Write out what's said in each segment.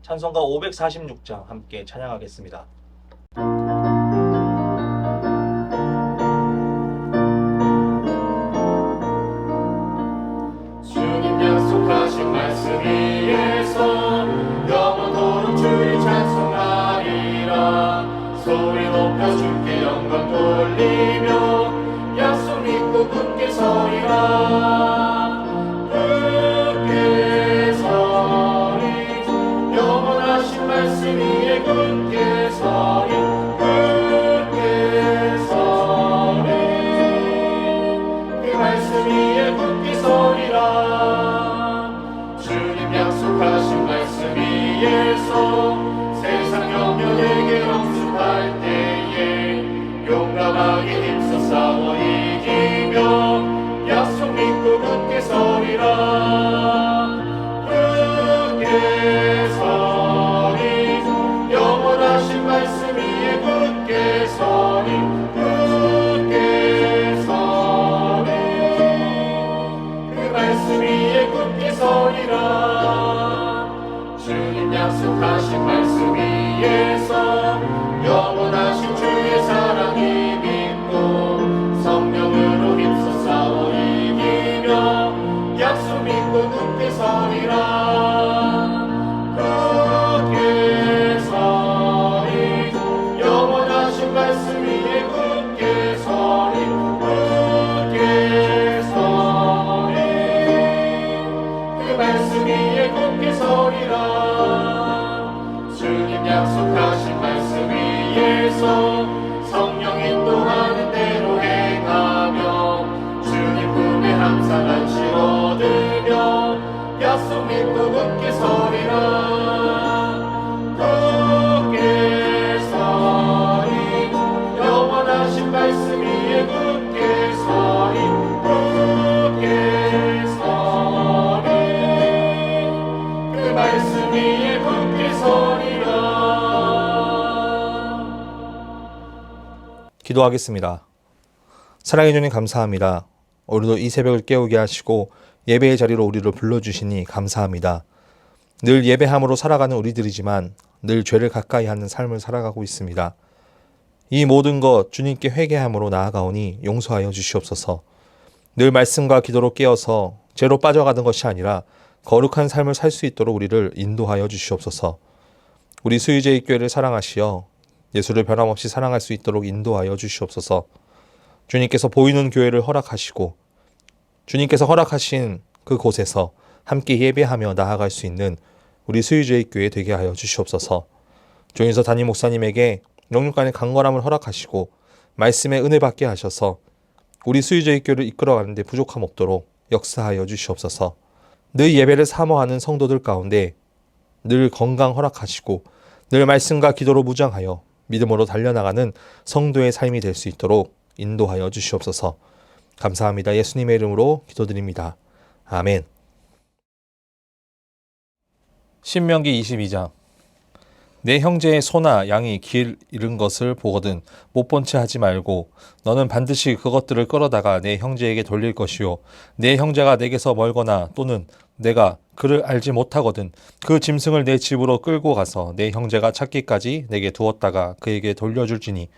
찬송가 546장 함께 찬양하겠습니다. 주님 약속하신 말씀 위에서 영원토록 주를 찬송하리라. 소리 높여 주께 영광 돌리며 약속 믿고 굳게 서리라. 굳게 서리 영원하신 말씀 위에 굳게 서리. 굳게 서리 그 말씀 위에 굳게 서리라. 주님 약속하신 말씀 위에서 세상 영면에게 영습할 때에 용감하게 힘써 싸워 이기며 약속 믿고 굳게 서리라. 굳게 서리 영원하신 말씀 위에 굳게 서리. 굳게 서리 그 말씀 위에 굳게 서리라. 주님 약속하신 말씀 위에서 영원하신 주의 사랑이 믿고 성령으로 힘써 싸워 이기며 약속 믿고 굳게 서리라. 굳게 서리 영원하신 말씀 위에 굳게 서리. 굳게 서리 그 말씀 위에 굳게 서리라. 주님 약속하신 말씀 위에서 성령 인도하는 대로 행하며 주님 품에 항상 안식 얻으며 약속 믿고 굳게 서리라. 굳게 서리 영원하신 말씀 위에 굳게 서리. 굳게 서리 그 말씀 위에 굳게 서리라. 기도하겠습니다. 사랑해 주님 감사합니다. 오늘도 이 새벽을 깨우게 하시고 예배의 자리로 우리를 불러주시니 감사합니다. 늘 예배함으로 살아가는 우리들이지만 늘 죄를 가까이 하는 삶을 살아가고 있습니다. 이 모든 것 주님께 회개함으로 나아가오니 용서하여 주시옵소서. 늘 말씀과 기도로 깨어서 죄로 빠져가는 것이 아니라 거룩한 삶을 살 수 있도록 우리를 인도하여 주시옵소서. 우리 수유제의 교회를 사랑하시어 예수를 변함없이 사랑할 수 있도록 인도하여 주시옵소서. 주님께서 보이는 교회를 허락하시고 주님께서 허락하신 그곳에서 함께 예배하며 나아갈 수 있는 우리 수유제의 교회 되게 하여 주시옵소서. 조인서 담임 목사님에게 영육간의 강건함을 허락하시고 말씀의 은혜 받게 하셔서 우리 수유제의 교회를 이끌어가는 데 부족함 없도록 역사하여 주시옵소서. 늘 예배를 사모하는 성도들 가운데 늘 건강 허락하시고 늘 말씀과 기도로 무장하여 믿음으로 달려나가는 성도의 삶이 될 수 있도록 인도하여 주시옵소서. 감사합니다. 예수님의 이름으로 기도드립니다. 아멘. 신명기 22장. 내 형제의 소나 양이 길 잃은 것을 보거든 못 본 채 하지 말고 너는 반드시 그것들을 끌어다가 내 형제에게 돌릴 것이요 내 형제가 내게서 멀거나 또는 내가 그를 알지 못하거든 그 짐승을 내 집으로 끌고 가서 내 형제가 찾기까지 내게 두었다가 그에게 돌려줄지니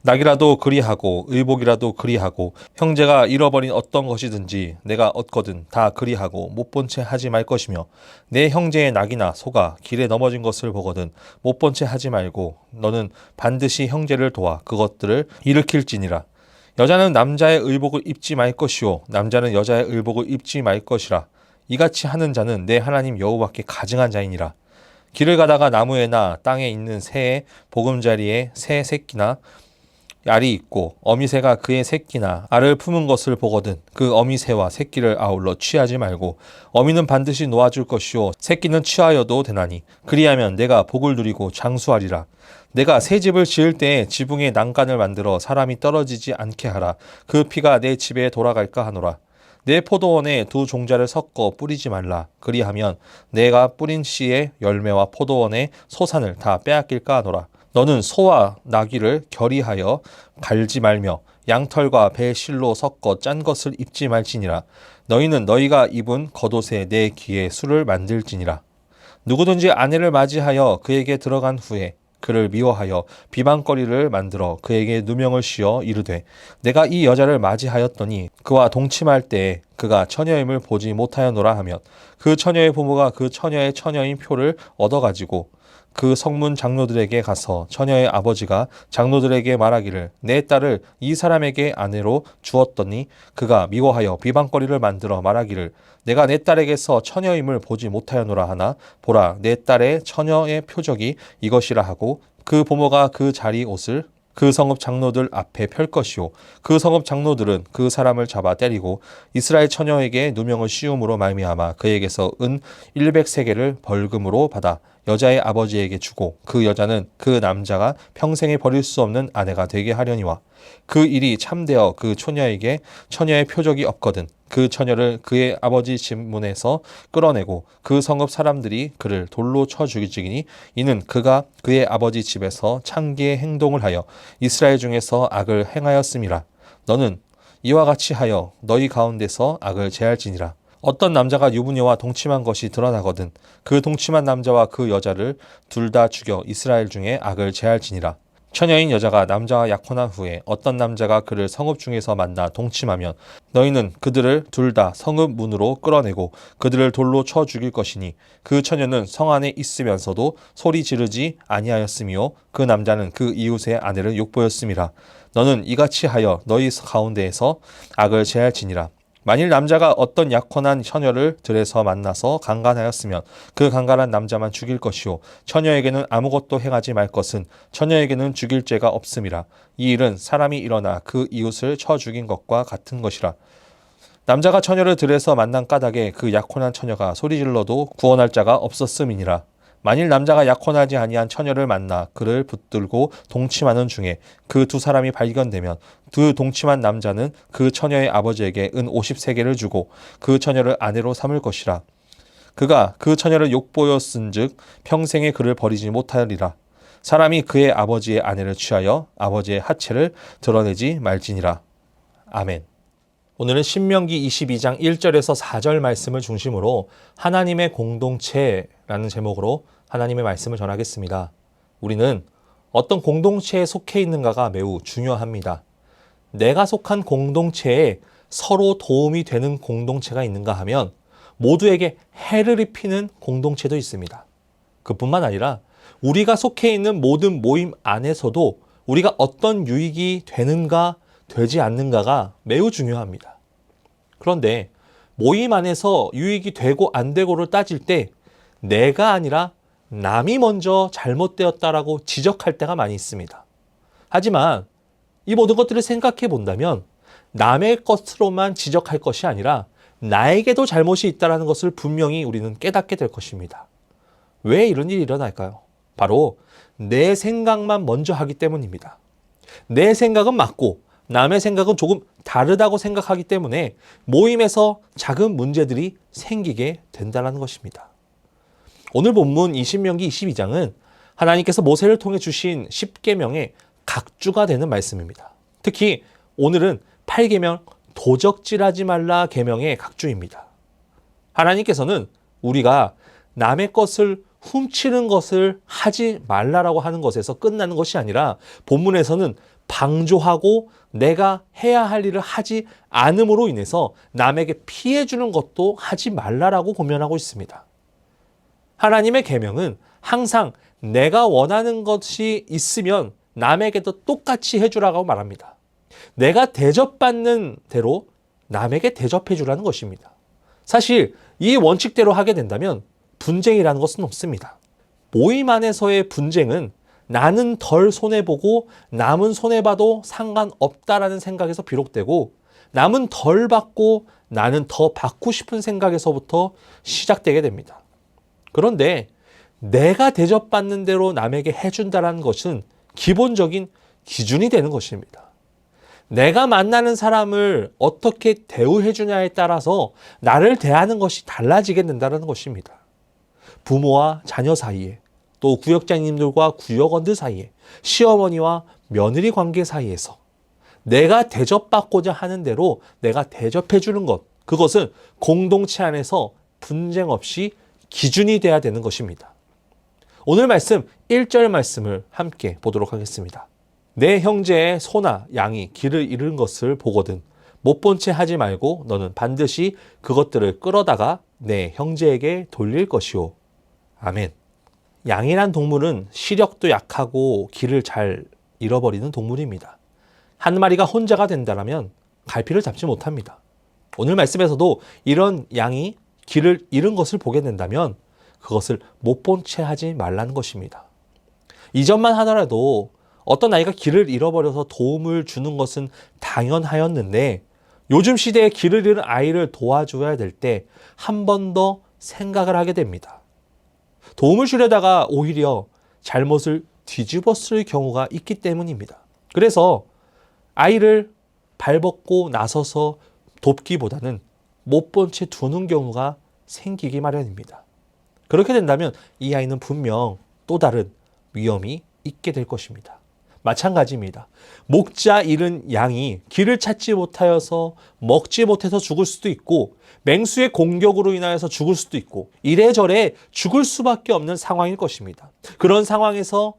낙이라도 그리하고 의복이라도 그리하고 형제가 잃어버린 어떤 것이든지 내가 얻거든 다 그리하고 못 본 채 하지 말 것이며 내 형제의 낙이나 소가 길에 넘어진 것을 보거든 못 본 채 하지 말고 너는 반드시 형제를 도와 그것들을 일으킬지니라. 여자는 남자의 의복을 입지 말 것이요 남자는 여자의 의복을 입지 말 것이라. 이같이 하는 자는 내 하나님 여호와께 가증한 자이니라. 길을 가다가 나무에나 땅에 있는 새의 보금자리에 새 새끼나 알이 있고 어미새가 그의 새끼나 알을 품은 것을 보거든 그 어미새와 새끼를 아울러 취하지 말고 어미는 반드시 놓아줄 것이요 새끼는 취하여도 되나니 그리하면 내가 복을 누리고 장수하리라. 내가 새 집을 지을 때에 지붕에 난간을 만들어 사람이 떨어지지 않게 하라. 그 피가 내 집에 돌아갈까 하노라. 내 포도원에 두 종자를 섞어 뿌리지 말라. 그리하면 내가 뿌린 씨의 열매와 포도원의 소산을 다 빼앗길까 하노라. 너는 소와 나귀를 결의하여 갈지 말며 양털과 배 실로 섞어 짠 것을 입지 말지니라. 너희는 너희가 입은 겉옷에 내 귀에 술을 만들지니라. 누구든지 아내를 맞이하여 그에게 들어간 후에 그를 미워하여 비방거리를 만들어 그에게 누명을 씌워 이르되 내가 이 여자를 맞이하였더니 그와 동침할 때에 그가 처녀임을 보지 못하였노라 하면 그 처녀의 부모가 그 처녀의 처녀인 표를 얻어가지고 그 성문 장로들에게 가서 처녀의 아버지가 장로들에게 말하기를 내 딸을 이 사람에게 아내로 주었더니 그가 미워하여 비방거리를 만들어 말하기를 내가 내 딸에게서 처녀임을 보지 못하였노라 하나 보라 내 딸의 처녀의 표적이 이것이라 하고 그 부모가 그 자리 옷을 그 성읍 장로들 앞에 펼 것이요 그 성읍 장로들은 그 사람을 잡아 때리고 이스라엘 처녀에게 누명을 씌움으로 말미암아 그에게서 은 100세겔을 벌금으로 받아 여자의 아버지에게 주고 그 여자는 그 남자가 평생에 버릴 수 없는 아내가 되게 하려니와 그 일이 참되어 그 처녀에게 처녀의 표적이 없거든 그 처녀를 그의 아버지 집 문에서 끌어내고 그 성읍 사람들이 그를 돌로 쳐 죽이지니 이는 그가 그의 아버지 집에서 창기의 행동을 하여 이스라엘 중에서 악을 행하였음이라. 너는 이와 같이 하여 너희 가운데서 악을 제할지니라. 어떤 남자가 유부녀와 동침한 것이 드러나거든 그 동침한 남자와 그 여자를 둘 다 죽여 이스라엘 중에 악을 제할지니라. 처녀인 여자가 남자와 약혼한 후에 어떤 남자가 그를 성읍 중에서 만나 동침하면 너희는 그들을 둘 다 성읍 문으로 끌어내고 그들을 돌로 쳐 죽일 것이니 그 처녀는 성 안에 있으면서도 소리 지르지 아니하였으며 그 남자는 그 이웃의 아내를 욕보였음이라. 너는 이같이 하여 너희 가운데에서 악을 제할지니라. 만일 남자가 어떤 약혼한 처녀를 들에서 만나서 강간하였으면 그 강간한 남자만 죽일 것이요 처녀에게는 아무것도 행하지 말 것은 처녀에게는 죽일 죄가 없음이라. 이 일은 사람이 일어나 그 이웃을 쳐 죽인 것과 같은 것이라. 남자가 처녀를 들에서 만난 까닭에 그 약혼한 처녀가 소리질러도 구원할 자가 없었음이니라. 만일 남자가 약혼하지 아니한 처녀를 만나 그를 붙들고 동침하는 중에 그 두 사람이 발견되면 그 동침한 남자는 그 처녀의 아버지에게 은 50세겔을 주고 그 처녀를 아내로 삼을 것이라. 그가 그 처녀를 욕보였은즉 평생에 그를 버리지 못하리라. 사람이 그의 아버지의 아내를 취하여 아버지의 하체를 드러내지 말지니라. 아멘. 오늘은 신명기 22장 1절에서 4절 말씀을 중심으로 하나님의 공동체라는 제목으로 하나님의 말씀을 전하겠습니다. 우리는 어떤 공동체에 속해 있는가가 매우 중요합니다. 내가 속한 공동체에 서로 도움이 되는 공동체가 있는가 하면 모두에게 해를 입히는 공동체도 있습니다. 그뿐만 아니라 우리가 속해 있는 모든 모임 안에서도 우리가 어떤 유익이 되는가 되지 않는가가 매우 중요합니다. 그런데 모임 안에서 유익이 되고 안 되고를 따질 때 내가 아니라 남이 먼저 잘못되었다라고 지적할 때가 많이 있습니다. 하지만 이 모든 것들을 생각해 본다면 남의 것으로만 지적할 것이 아니라 나에게도 잘못이 있다는 것을 분명히 우리는 깨닫게 될 것입니다. 왜 이런 일이 일어날까요? 바로 내 생각만 먼저 하기 때문입니다. 내 생각은 맞고 남의 생각은 조금 다르다고 생각하기 때문에 모임에서 작은 문제들이 생기게 된다는 것입니다. 오늘 본문 이 신명기 22장은 하나님께서 모세를 통해 주신 10계명의 각주가 되는 말씀입니다. 특히 오늘은 8계명 도적질하지 말라 계명의 각주입니다. 하나님께서는 우리가 남의 것을 훔치는 것을 하지 말라라고 하는 것에서 끝나는 것이 아니라 본문에서는 방조하고 내가 해야 할 일을 하지 않음으로 인해서 남에게 피해 주는 것도 하지 말라라고 권면하고 있습니다. 하나님의 계명은 항상 내가 원하는 것이 있으면 남에게도 똑같이 해주라고 말합니다. 내가 대접받는 대로 남에게 대접해 주라는 것입니다. 사실 이 원칙대로 하게 된다면 분쟁이라는 것은 없습니다. 모임 안에서의 분쟁은 나는 덜 손해보고 남은 손해봐도 상관없다라는 생각에서 비롯되고 남은 덜 받고 나는 더 받고 싶은 생각에서부터 시작되게 됩니다. 그런데 내가 대접받는 대로 남에게 해준다는 것은 기본적인 기준이 되는 것입니다. 내가 만나는 사람을 어떻게 대우해 주냐에 따라서 나를 대하는 것이 달라지게 된다는 것입니다. 부모와 자녀 사이에, 또 구역장님들과 구역원들 사이에, 시어머니와 며느리 관계 사이에서 내가 대접받고자 하는 대로 내가 대접해 주는 것, 그것은 공동체 안에서 분쟁 없이 기준이 돼야 되는 것입니다. 오늘 말씀 1절 말씀을 함께 보도록 하겠습니다. 내 형제의 소나 양이 길을 잃은 것을 보거든 못 본 채 하지 말고 너는 반드시 그것들을 끌어다가 내 형제에게 돌릴 것이오. 아멘. 양이란 동물은 시력도 약하고 길을 잘 잃어버리는 동물입니다. 한 마리가 혼자가 된다면 갈피를 잡지 못합니다. 오늘 말씀에서도 이런 양이 길을 잃은 것을 보게 된다면 그것을 못 본 채 하지 말라는 것입니다. 이전만 하더라도 어떤 아이가 길을 잃어버려서 도움을 주는 것은 당연하였는데 요즘 시대에 길을 잃은 아이를 도와줘야 될 때 한 번 더 생각을 하게 됩니다. 도움을 주려다가 오히려 잘못을 뒤집어 쓸 경우가 있기 때문입니다. 그래서 아이를 발벗고 나서서 돕기보다는 못 본 채 두는 경우가 생기기 마련입니다. 그렇게 된다면 이 아이는 분명 또 다른 위험이 있게 될 것입니다. 마찬가지입니다. 목자 잃은 양이 길을 찾지 못하여서 먹지 못해서 죽을 수도 있고 맹수의 공격으로 인하여서 죽을 수도 있고 이래저래 죽을 수밖에 없는 상황일 것입니다. 그런 상황에서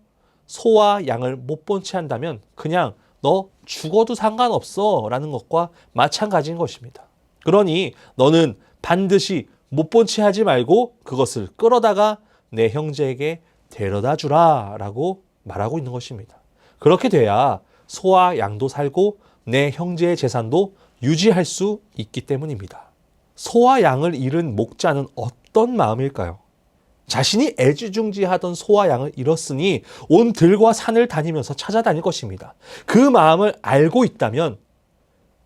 소와 양을 못 본 채 한다면 그냥 너 죽어도 상관없어 라는 것과 마찬가지인 것입니다. 그러니 너는 반드시 못 본 채 하지 말고 그것을 끌어다가 내 형제에게 데려다 주라 라고 말하고 있는 것입니다. 그렇게 돼야 소와 양도 살고 내 형제의 재산도 유지할 수 있기 때문입니다. 소와 양을 잃은 목자는 어떤 마음일까요? 자신이 애지중지하던 소와 양을 잃었으니 온 들과 산을 다니면서 찾아다닐 것입니다. 그 마음을 알고 있다면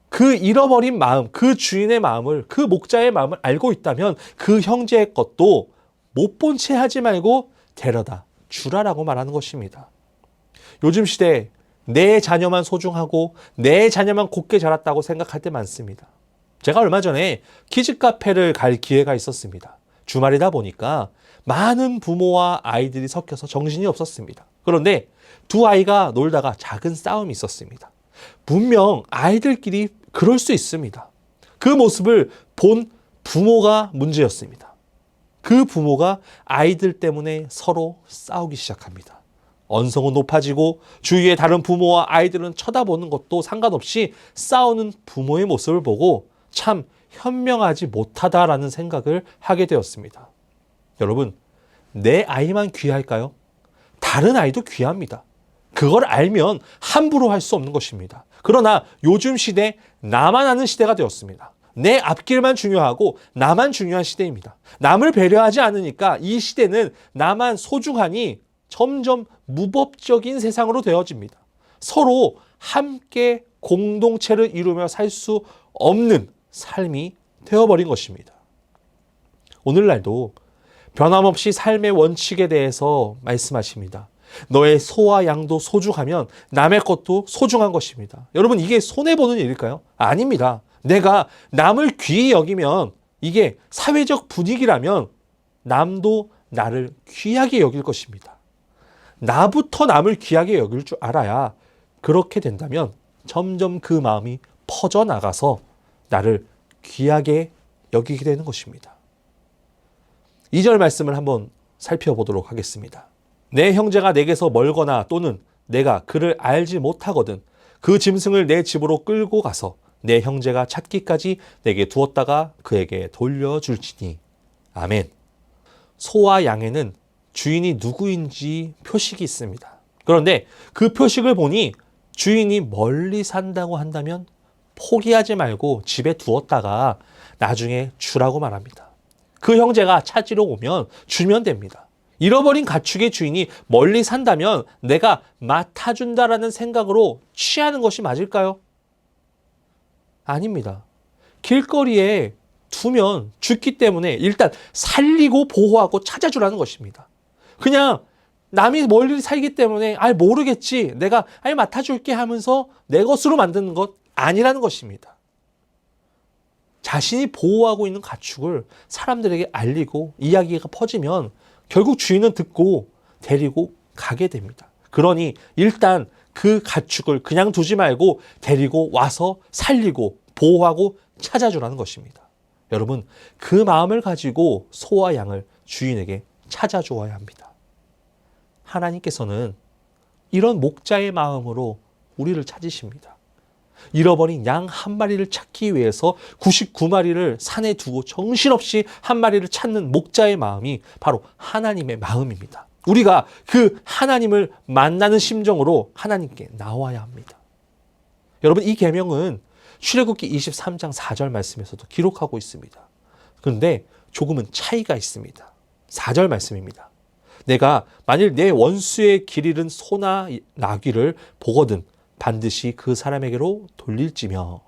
그 잃어버린 마음, 그 주인의 마음을, 그 목자의 마음을 알고 있다면 그 형제의 것도 못 본 채 하지 말고 데려다 주라라고 말하는 것입니다. 요즘 시대에 내 자녀만 소중하고 내 자녀만 곱게 자랐다고 생각할 때 많습니다. 제가 얼마 전에 키즈 카페를 갈 기회가 있었습니다. 주말이다 보니까 많은 부모와 아이들이 섞여서 정신이 없었습니다. 그런데 두 아이가 놀다가 작은 싸움이 있었습니다. 분명 아이들끼리 그럴 수 있습니다. 그 모습을 본 부모가 문제였습니다. 그 부모가 아이들 때문에 서로 싸우기 시작합니다. 언성은 높아지고 주위의 다른 부모와 아이들은 쳐다보는 것도 상관없이 싸우는 부모의 모습을 보고 참 현명하지 못하다라는 생각을 하게 되었습니다. 여러분, 내 아이만 귀할까요? 다른 아이도 귀합니다. 그걸 알면 함부로 할 수 없는 것입니다. 그러나 요즘 시대 나만 아는 시대가 되었습니다. 내 앞길만 중요하고 나만 중요한 시대입니다. 남을 배려하지 않으니까 이 시대는 나만 소중하니 점점 무법적인 세상으로 되어집니다. 서로 함께 공동체를 이루며 살 수 없는 삶이 되어버린 것입니다. 오늘날도 변함없이 삶의 원칙에 대해서 말씀하십니다. 너의 소와 양도 소중하면 남의 것도 소중한 것입니다. 여러분, 이게 손해보는 일일까요? 아닙니다. 내가 남을 귀히 여기면 이게 사회적 분위기라면 남도 나를 귀하게 여길 것입니다. 나부터 남을 귀하게 여길 줄 알아야 그렇게 된다면 점점 그 마음이 퍼져나가서 나를 귀하게 여기게 되는 것입니다. 2절 말씀을 한번 살펴보도록 하겠습니다. 내 형제가 내게서 멀거나 또는 내가 그를 알지 못하거든 그 짐승을 내 집으로 끌고 가서 내 형제가 찾기까지 내게 두었다가 그에게 돌려줄지니. 아멘. 소와 양에는 주인이 누구인지 표식이 있습니다. 그런데 그 표식을 보니 주인이 멀리 산다고 한다면 포기하지 말고 집에 두었다가 나중에 주라고 말합니다. 그 형제가 찾으러 오면 주면 됩니다. 잃어버린 가축의 주인이 멀리 산다면 내가 맡아준다라는 생각으로 취하는 것이 맞을까요? 아닙니다. 길거리에 두면 죽기 때문에 일단 살리고 보호하고 찾아주라는 것입니다. 그냥 남이 멀리 살기 때문에 모르겠지 내가 맡아줄게 하면서 내 것으로 만드는 것 아니라는 것입니다. 자신이 보호하고 있는 가축을 사람들에게 알리고 이야기가 퍼지면 결국 주인은 듣고 데리고 가게 됩니다. 그러니 일단 그 가축을 그냥 두지 말고 데리고 와서 살리고 보호하고 찾아주라는 것입니다. 여러분, 그 마음을 가지고 소와 양을 주인에게 찾아주어야 합니다. 하나님께서는 이런 목자의 마음으로 우리를 찾으십니다. 잃어버린 양 한 마리를 찾기 위해서 99마리를 산에 두고 정신없이 한 마리를 찾는 목자의 마음이 바로 하나님의 마음입니다. 우리가 그 하나님을 만나는 심정으로 하나님께 나와야 합니다. 여러분, 이 계명은 출애굽기 23장 4절 말씀에서도 기록하고 있습니다. 그런데 조금은 차이가 있습니다. 4절 말씀입니다. 내가 만일 내 원수의 길 잃은 소나 나귀를 보거든 반드시 그 사람에게로 돌릴지며.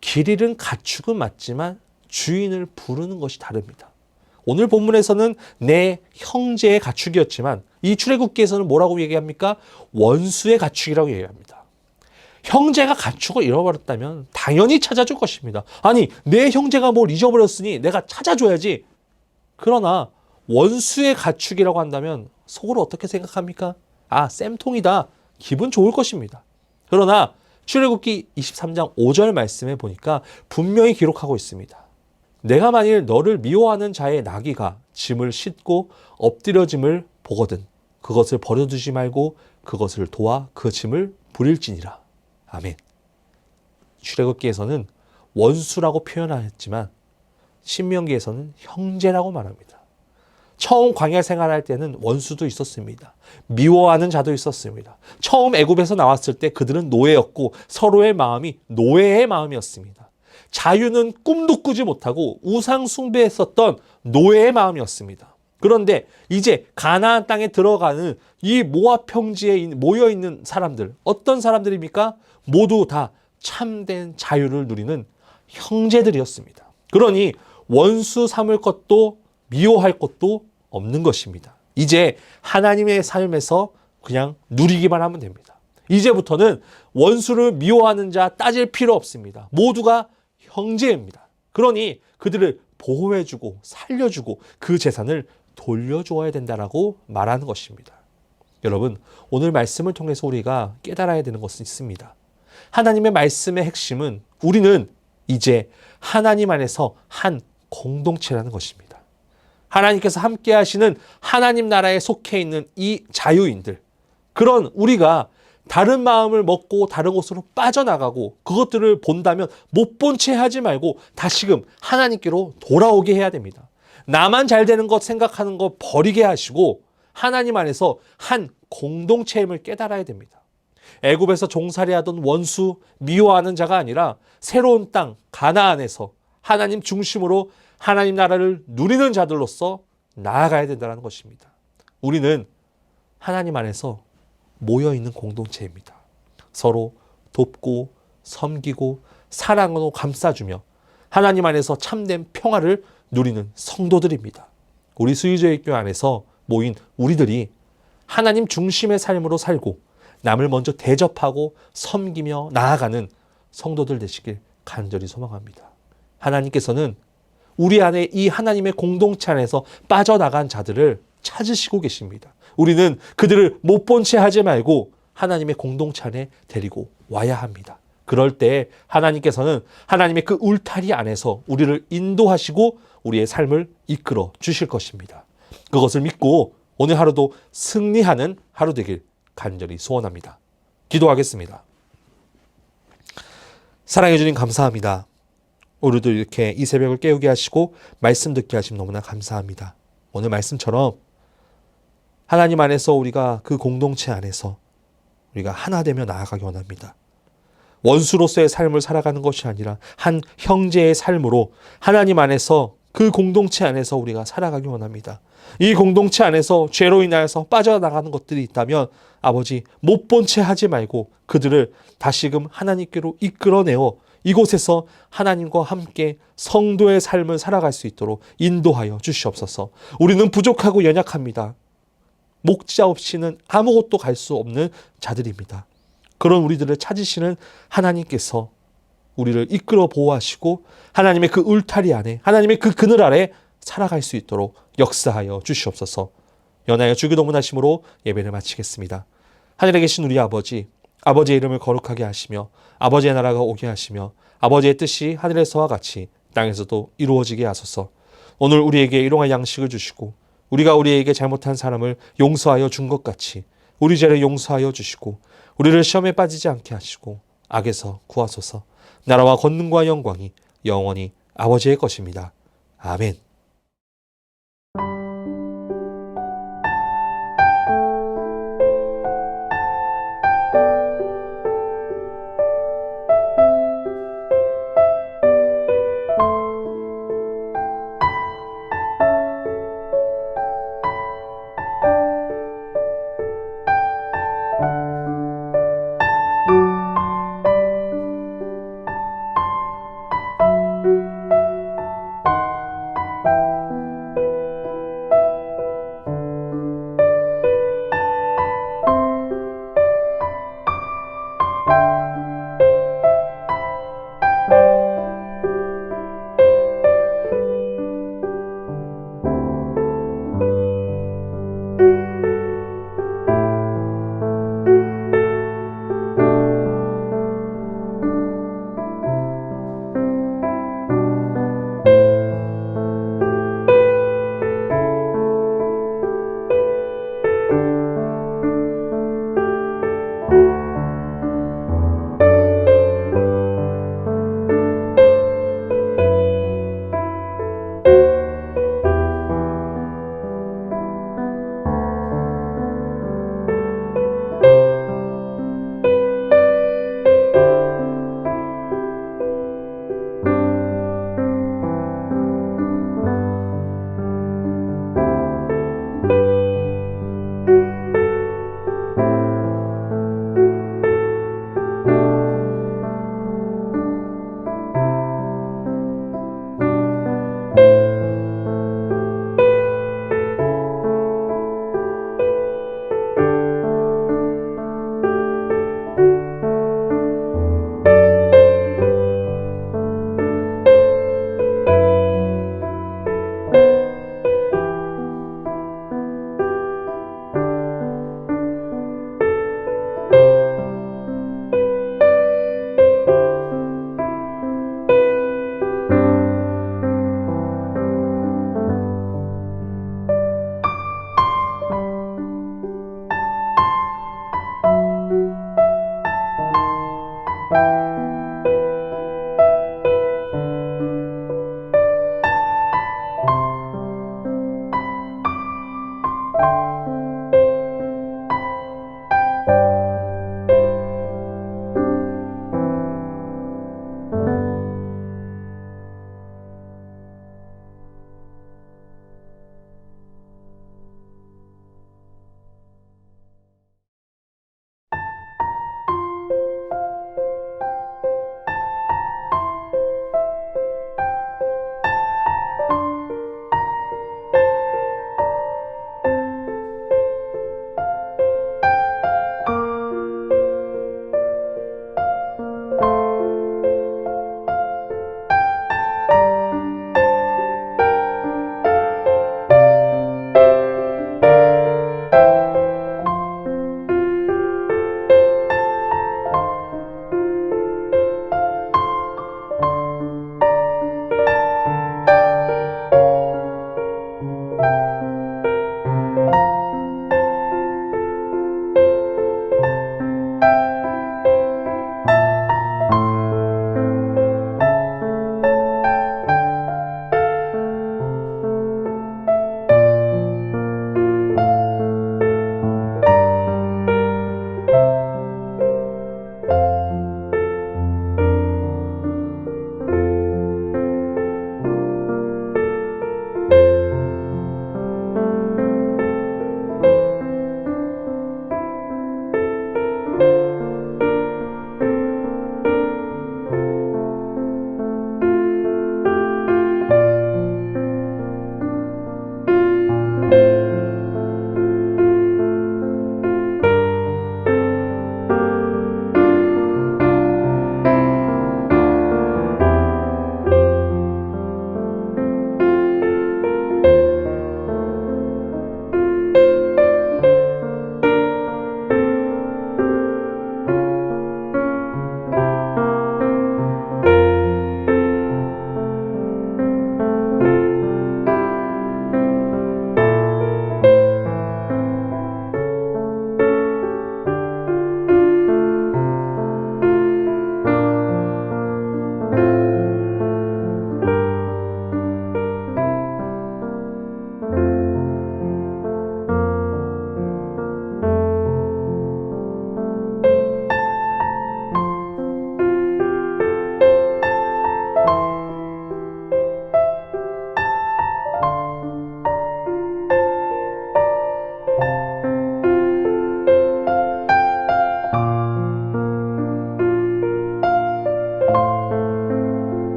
길 잃은 가축은 맞지만 주인을 부르는 것이 다릅니다. 오늘 본문에서는 내 형제의 가축이었지만 이 출애굽기에서는 뭐라고 얘기합니까? 원수의 가축이라고 얘기합니다. 형제가 가축을 잃어버렸다면 당연히 찾아줄 것입니다. 아니, 내 형제가 뭘 잊어버렸으니 내가 찾아줘야지. 그러나 원수의 가축이라고 한다면 속으로 어떻게 생각합니까? 아, 쌤통이다. 기분 좋을 것입니다. 그러나 출애굽기 23장 5절 말씀에 보니까 분명히 기록하고 있습니다. 내가 만일 너를 미워하는 자의 나귀가 짐을 싣고 엎드려짐을 보거든 그것을 버려두지 말고 그것을 도와 그 짐을 부릴지니라. 아멘. 출애굽기에서는 원수라고 표현하였지만 신명기에서는 형제라고 말합니다. 처음 광야 생활할 때는 원수도 있었습니다. 미워하는 자도 있었습니다. 처음 애굽에서 나왔을 때 그들은 노예였고 서로의 마음이 노예의 마음이었습니다. 자유는 꿈도 꾸지 못하고 우상 숭배했었던 노예의 마음이었습니다. 그런데 이제 가나안 땅에 들어가는 이 모압 평지에 모여 있는 사람들, 어떤 사람들입니까? 모두 다 참된 자유를 누리는 형제들이었습니다. 그러니 원수 삼을 것도 미워할 것도 없는 것입니다. 이제 하나님의 삶에서 그냥 누리기만 하면 됩니다. 이제부터는 원수를 미워하는 자 따질 필요 없습니다. 모두가 형제입니다. 그러니 그들을 보호해주고 살려주고 그 재산을 돌려주어야 된다라고 말하는 것입니다. 여러분, 오늘 말씀을 통해서 우리가 깨달아야 되는 것은 있습니다. 하나님의 말씀의 핵심은 우리는 이제 하나님 안에서 한 공동체라는 것입니다. 하나님께서 함께 하시는 하나님 나라에 속해 있는 이 자유인들, 그런 우리가 다른 마음을 먹고 다른 곳으로 빠져나가고 그것들을 본다면 못 본 채 하지 말고 다시금 하나님께로 돌아오게 해야 됩니다. 나만 잘 되는 것 생각하는 거 버리게 하시고 하나님 안에서 한 공동체임을 깨달아야 됩니다. 애굽에서 종살이하던 원수, 미워하는 자가 아니라 새로운 땅 가나안에서 하나님 중심으로 하나님 나라를 누리는 자들로서 나아가야 된다는 것입니다. 우리는 하나님 안에서 모여있는 공동체입니다. 서로 돕고 섬기고 사랑으로 감싸주며 하나님 안에서 참된 평화를 누리는 성도들입니다. 우리 수의제일교회 안에서 모인 우리들이 하나님 중심의 삶으로 살고 남을 먼저 대접하고 섬기며 나아가는 성도들 되시길 간절히 소망합니다. 하나님께서는 우리 안에 이 하나님의 공동체 안에서 빠져나간 자들을 찾으시고 계십니다. 우리는 그들을 못 본 채 하지 말고 하나님의 공동체 안에 데리고 와야 합니다. 그럴 때 하나님께서는 하나님의 그 울타리 안에서 우리를 인도하시고 우리의 삶을 이끌어 주실 것입니다. 그것을 믿고 오늘 하루도 승리하는 하루 되길 간절히 소원합니다. 기도하겠습니다. 사랑해 주님 감사합니다. 오늘도 이렇게 이 새벽을 깨우게 하시고 말씀 듣게 하심 너무나 감사합니다. 오늘 말씀처럼 하나님 안에서 우리가 그 공동체 안에서 우리가 하나 되며 나아가기 원합니다. 원수로서의 삶을 살아가는 것이 아니라 한 형제의 삶으로 하나님 안에서 그 공동체 안에서 우리가 살아가기 원합니다. 이 공동체 안에서 죄로 인하여서 빠져나가는 것들이 있다면 아버지 못 본 채 하지 말고 그들을 다시금 하나님께로 이끌어내어 이곳에서 하나님과 함께 성도의 삶을 살아갈 수 있도록 인도하여 주시옵소서. 우리는 부족하고 연약합니다. 목자 없이는 아무것도 갈 수 없는 자들입니다. 그런 우리들을 찾으시는 하나님께서 우리를 이끌어 보호하시고 하나님의 그 울타리 안에 하나님의 그 그늘 아래 살아갈 수 있도록 역사하여 주시옵소서. 연하여 주기도문하심으로 예배를 마치겠습니다. 하늘에 계신 우리 아버지, 아버지의 이름을 거룩하게 하시며 아버지의 나라가 오게 하시며 아버지의 뜻이 하늘에서와 같이 땅에서도 이루어지게 하소서. 오늘 우리에게 일용할 양식을 주시고 우리가 우리에게 잘못한 사람을 용서하여 준 것 같이 우리 죄를 용서하여 주시고 우리를 시험에 빠지지 않게 하시고 악에서 구하소서. 나라와 권능과 영광이 영원히 아버지의 것입니다. 아멘.